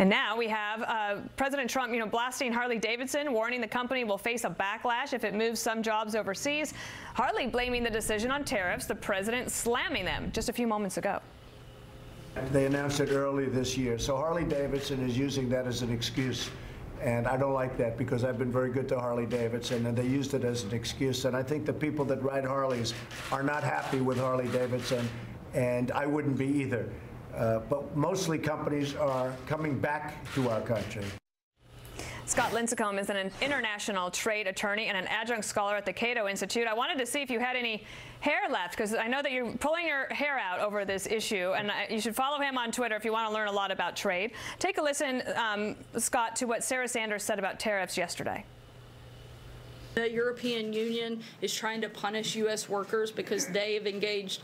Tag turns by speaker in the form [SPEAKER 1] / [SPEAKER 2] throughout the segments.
[SPEAKER 1] And now we have President Trump, blasting Harley-Davidson, warning the company will face a backlash if it moves some jobs overseas. Harley blaming the decision on tariffs, the president slamming them just a few moments ago.
[SPEAKER 2] They announced it early this year, so Harley-Davidson is using that as an excuse. And I don't like that because I've been very good to Harley-Davidson, and they used it as an excuse. And I think the people that ride Harleys are not happy with Harley-Davidson, and I wouldn't be either. But mostly companies are coming back to our country.
[SPEAKER 1] Scott Lincicome is an international trade attorney and an adjunct scholar at the Cato Institute. I wanted to see if you had any hair left, because I know that you're pulling your hair out over this issue, and you should follow him on Twitter if you want to learn a lot about trade. Take a listen, Scott, to what Sarah Sanders said about tariffs yesterday.
[SPEAKER 3] The European Union is trying to punish U.S. workers because they have engaged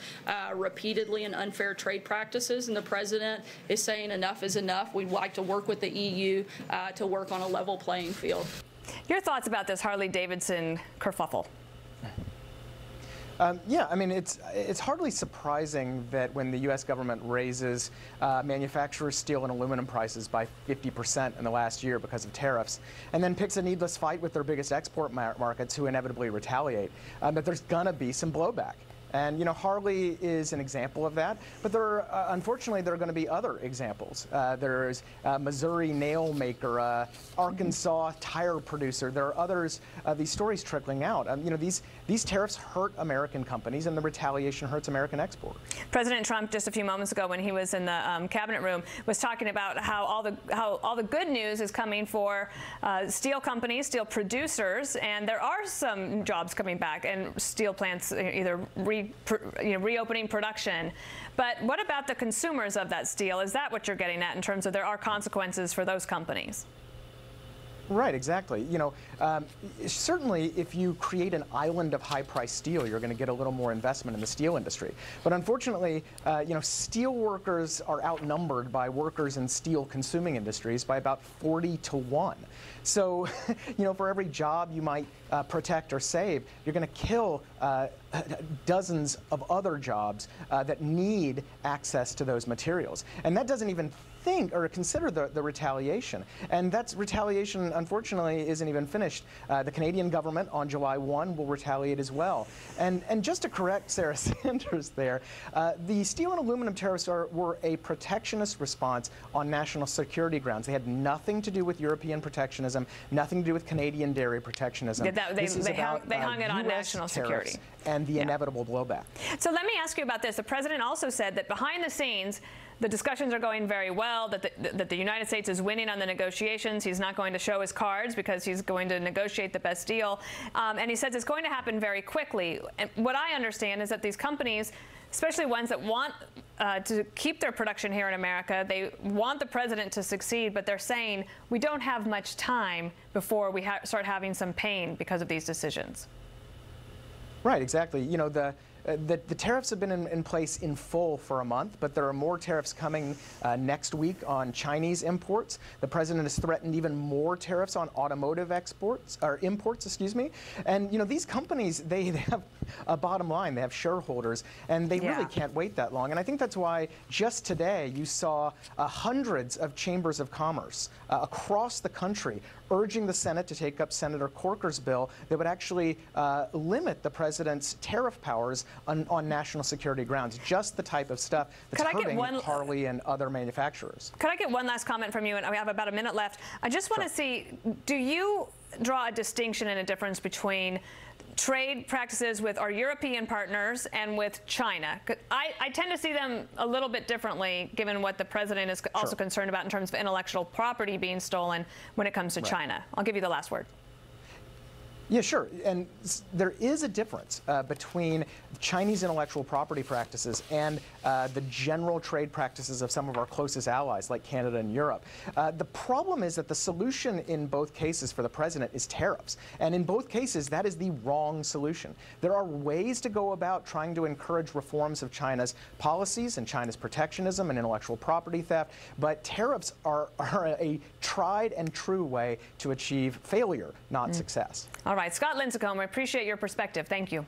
[SPEAKER 3] repeatedly in unfair trade practices, and the president is saying enough is enough. We'd like to work with the EU to work on a level playing field.
[SPEAKER 1] Your thoughts about this Harley-Davidson kerfuffle?
[SPEAKER 4] Yeah, I mean, it's hardly surprising that when the U.S. government raises manufacturers' steel and aluminum prices by 50% in the last year because of tariffs, and then picks a needless fight with their biggest export markets who inevitably retaliate, that there's going to be some blowback. And, Harley is an example of that. But unfortunately, there are going to be other examples. There's a Missouri nail maker, Arkansas tire producer. There are others, these stories trickling out. These tariffs hurt American companies, and the retaliation hurts American exporters. President
[SPEAKER 1] Trump, just a few moments ago when he was in the cabinet room, was talking about how all the good news is coming for steel companies, steel producers, and there are some jobs coming back, and steel plants either reopening production. But what about the consumers of that steel? Is that what you're getting at in terms of there are consequences for those companies?
[SPEAKER 4] Right, exactly. Certainly if you create an island of high-priced steel, you're going to get a little more investment in the steel industry. But unfortunately, steel workers are outnumbered by workers in steel-consuming industries by about 40 to 1. So, for every job you might protect or save, you're going to kill dozens of other jobs that need access to those materials. And that doesn't even think or consider the retaliation. And that retaliation, unfortunately, isn't even finished. The Canadian government on July 1 will retaliate as well. And just to correct Sarah Sanders there, the steel and aluminum tariffs were a protectionist response on national security grounds. They had nothing to do with European protectionism, nothing to do with Canadian dairy protectionism.
[SPEAKER 1] They hung it on national security.
[SPEAKER 4] And the inevitable blowback.
[SPEAKER 1] So let me ask you about this. The president also said that behind the scenes, the discussions are going very well, that the United States is winning on the negotiations. He's not going to show his cards because he's going to negotiate the best deal. And he says it's going to happen very quickly. And what I understand is that these companies, especially ones that want to keep their production here in America, they want the president to succeed, but they're saying we don't have much time before we start having some pain because of these decisions.
[SPEAKER 4] Right, exactly. The tariffs have been in place in full for a month, but there are more tariffs coming next week on Chinese imports. The president has threatened even more tariffs on automotive imports, excuse me. And these companies, they have a bottom line. They have shareholders, and they really can't wait that long. And I think that's why just today you saw hundreds of chambers of commerce across the country urging the Senate to take up Senator Corker's bill that would actually limit the president's tariff powers on national security grounds, just the type of stuff that's hurting Harley and other manufacturers.
[SPEAKER 1] Could I get one last comment from you? And we have about a minute left. I just want to see, do you draw a distinction and a difference between trade practices with our European partners and with China? I tend to see them a little bit differently, given what the president is also concerned about in terms of intellectual property being stolen when it comes to China. I'll give you the last word.
[SPEAKER 4] Yeah, sure. And there is a difference between Chinese intellectual property practices and the general trade practices of some of our closest allies, like Canada and Europe. The problem is that the solution in both cases for the president is tariffs. And in both cases, that is the wrong solution. There are ways to go about trying to encourage reforms of China's policies and China's protectionism and intellectual property theft, but tariffs are a tried and true way to achieve failure, not success.
[SPEAKER 1] All right, Scott Lincicome, I appreciate your perspective. Thank you.